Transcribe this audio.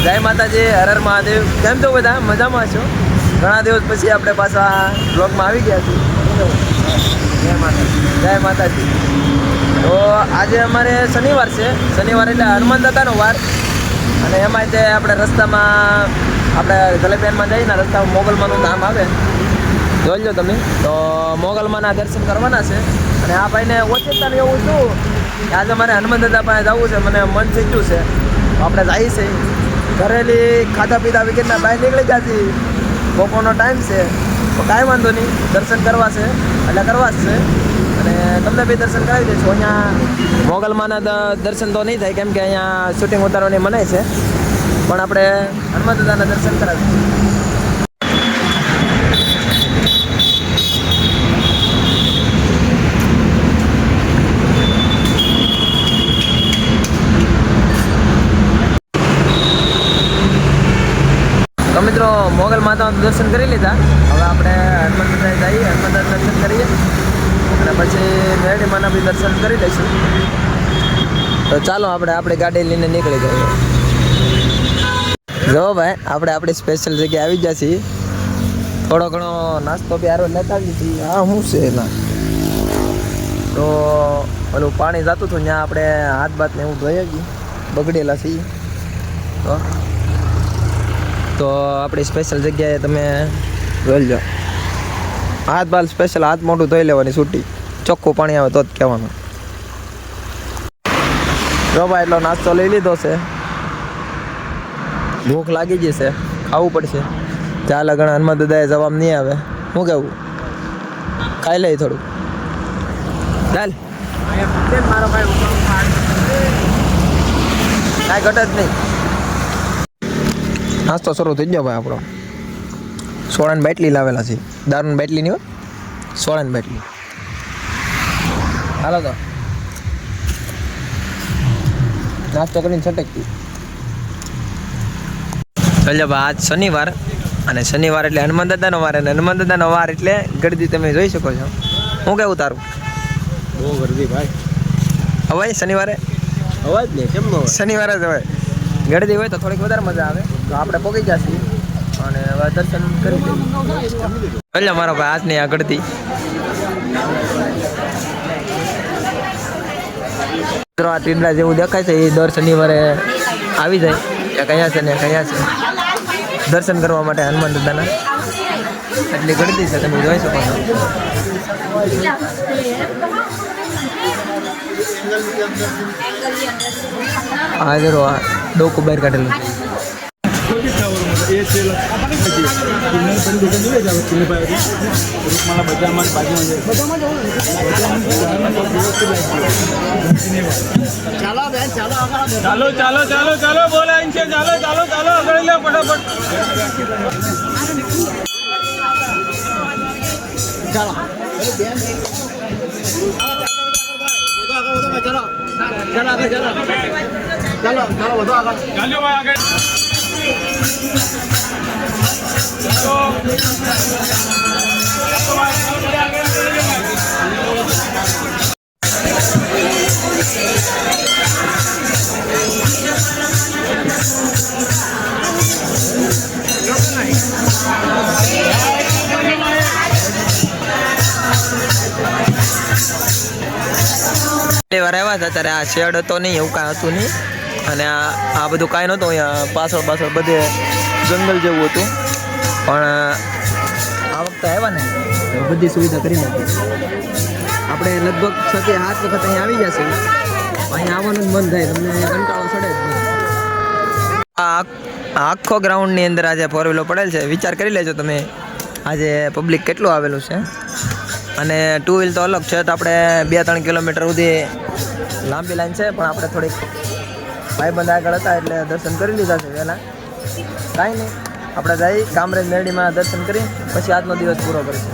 જય માતાજી, હર હર મહાદેવ. કેમ છો બધા? મજામાં છો? ઘણા દિવસ પછી આપણે પાછા બ્લોગમાં આવી ગયા છીએ. જય માતાજી. તો આજે અમારે શનિવાર છે. શનિવાર એટલે હનુમાન દાદાનો વાર. અને એમાંય તે આપણે રસ્તામાં આપણે જલેબેનમાં જઈને રસ્તામાં મોગલમાનું નામ આવે, જોઈ લો તમે. તો મોગલમાના દર્શન કરવાના છે. અને આ ભાઈને ઓચિંતાનું એવું શું કે આજે મારે હનુમાન દાદા પાસે જવું છે, મને મન થઈ ગયું છે. તો આપણે જઈએ છીએ. ઘરેલી ખાધા પીધા વગેરેના બહાર નીકળી જતી, બપોરનો ટાઈમ છે. તો કાંઈ વાંધો નહીં, દર્શન કરવા છે એટલે કરવા જ છે. અને તમને બી દર્શન કરાવી દઈશું. અહીંયા મોગલમાના દર્શન તો નહીં થાય, કેમ કે અહીંયા શૂટિંગ ઉતારવાની મનાય છે, પણ આપણે હનુમાન દાદાના દર્શન કરાવીશું. તો મિત્રો, મોગલ માતાનું દર્શન કરી લીધા. હવે આપણે હનુમાન દાદા જઈએ, હનુમાન દાદા દર્શન કરીએ અને પછી મેરડી માના બી દર્શન કરી લઈશું. તો ચાલો આપણે આપણી ગાડી લઈને નીકળી જઈએ. જો ભાઈ, આપણે આપણી સ્પેશિયલ જગ્યાએ આવી ગયા છીએ. થોડો ઘણો નાસ્તો બી હારો લેતા આવીએ છીએ. હા, શું છે એના? તો ઓલું પાણી જતું હતું ત્યાં આપણે હાથ બાથને એવું ધોઈએ છીએ, બગડેલા છીએ. તો આપણી સ્પેશિયલ જગ્યાએ તમે જોઈ લો. હાથ બાલ સ્પેશિયલ હાથ મોઢું ધોઈ લેવાની છૂટી. ચોખ્ખું પાણી આવે તો જ કહેવાનું. જો ભાઈ, એટલો નાસ્તો લઈ લીધો છે. ભૂખ લાગી જશે, ખાવું પડશે. ચાલ, ઘણા હનુમાન દાદાએ જવાબ નહીં આવે. શું કહેવું? ખાઈ લઈ થોડું. ચાલ, કાંઈ ઘટે જ નહીં. નાસ્તો શરૂ થઈ ગયો ભાઈ આપણો. સોડાની બાટલી લાવેલા છે. દારૂની બાટલી નહીં હોય, સોડાની બાટલી. હાલો તો નાસ્તો કરીને છટકતી. ચાલો ભાઈ, આજ શનિવાર, અને શનિવાર એટલે હનુમાન દાદાનો વાર, અને હનુમાન દાદાનો વાર એટલે ગળદી તમે જોઈ શકો છો. શું કેવું તારું? બહુ ગરદી ભાઈ. હવે શનિવારે અવાજ ને કેમ નો શનિવારે જ હોય. ગળદી હોય તો થોડીક વધારે મજા આવે. તો આપણે પહોંચી જશે અને હવે દર્શન કરી દઈએ. ચાલો મારો ભાઈ, આજની આ ગળદી. આ ટીંડલા જેવું દેખાય છે, એ દર શનિવારે આવી જાય. કયા છે ને કયા છે દર્શન કરવા માટે હનુમાન દાદાના. એટલી ગળદી છે, તમે જોઈ શકો છો. આ જરો આ ડોકું બહાર કાઢેલું છે. ચાલો ચાલો ચાલો ચાલો બોલાય છે. ચાલો ચાલો ચાલો આગળ લે ફટાફટ. ચાલો ચાલો આગળ ચાલો ચાલો ચાલો વધો આગળ ચાલો ભાઈ આગળ. વાર આવ્યા હતા ત્યારે આ શેડ હતો નહીં, એવું કાંઈ હતું નહીં. અને આ બધું કાંઈ નહોતું. અહીંયા પાછળ બધે જંગલ જેવું હતું. પણ આ વખતે આવ્યા ને બધી સુવિધા કરી નાખી. આપણે લગભગ 6 થી 7 વખત અહીંયા આવી જશે. અહીંયા આવવાનું જ મન થાય, તમને કંટાળો ચડે જ નહીં. આ આખો ગ્રાઉન્ડની અંદર આજે 4 વ્હીલર પડેલ છે. વિચાર કરી લેજો તમે, આજે પબ્લિક કેટલું આવેલું છે. અને 2 વ્હીલ તો અલગ છે. તો આપણે 2-3 કિલોમીટર સુધી લાંબી લાઈન છે, પણ આપણે થોડીક ભાઈબંધ આગળ હતા એટલે દર્શન કરી લીધા છે વહેલા. કાંઈ નહીં, આપણે જઈ કામરેજ મેરડીમાં દર્શન કરી પછી આજનો દિવસ પૂરો કરીશું.